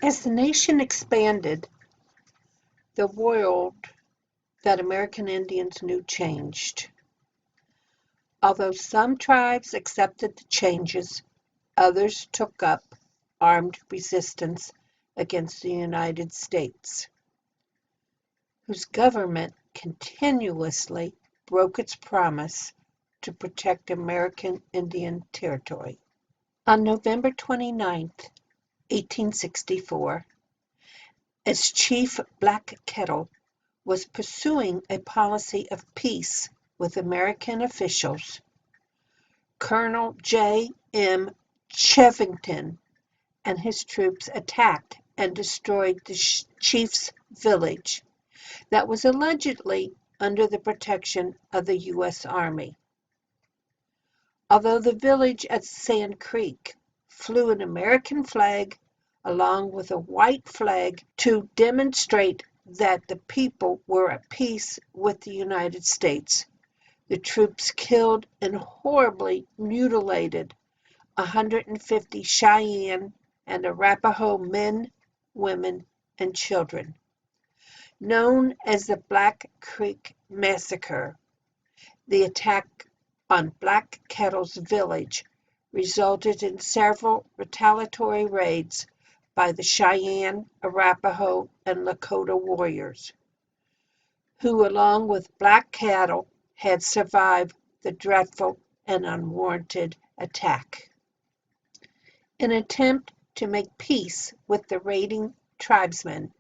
As the nation expanded, the world that American Indians knew changed. Although some tribes accepted the changes, others took up armed resistance against the United States, whose government continuously broke its promise to protect American Indian territory. On November 29, 1864, as Chief Black Kettle was pursuing a policy of peace with American officials, Colonel J. M. Chevington and his troops attacked and destroyed the chief's village that was allegedly under the protection of the U.S. Army. Although the village at Sand Creek flew an American flag along with a white flag to demonstrate that the people were at peace with the United States, the troops killed and horribly mutilated 150 Cheyenne and Arapaho men, women, and children. Known as the Black Creek Massacre, the attack on Black Kettle's village resulted in several retaliatory raids by the Cheyenne, Arapaho, and Lakota warriors, who along with Black Kettle had survived the dreadful and unwarranted attack. In an attempt to make peace with the raiding tribesmen,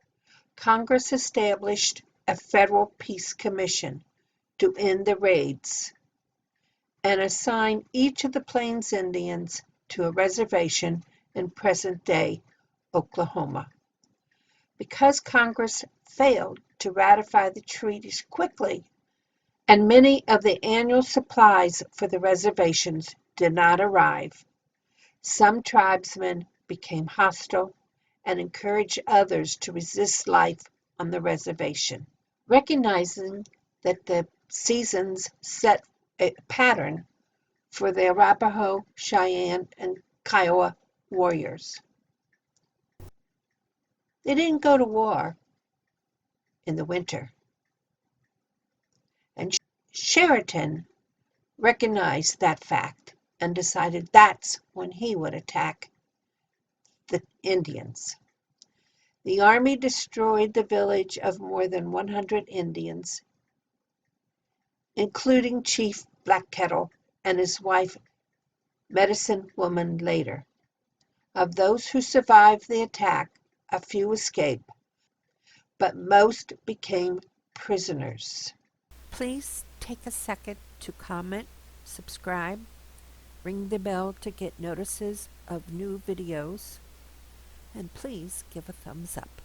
Congress established a federal peace commission to end the raids and assign each of the Plains Indians to a reservation in present-day Oklahoma. Because Congress failed to ratify the treaties quickly, and many of the annual supplies for the reservations did not arrive, some tribesmen became hostile and encouraged others to resist life on the reservation. Recognizing that the seasons set a pattern for the Arapaho, Cheyenne, and Kiowa warriors. They didn't go to war in the winter. And Sheridan recognized that fact and decided that's when he would attack the Indians. The army destroyed the village of more than 100 Indians, including Chief Black Kettle and his wife, Medicine Woman, later. Of those who survived the attack, a few escaped, but most became prisoners. Please take a second to comment, subscribe, ring the bell to get notices of new videos, and please give a thumbs up.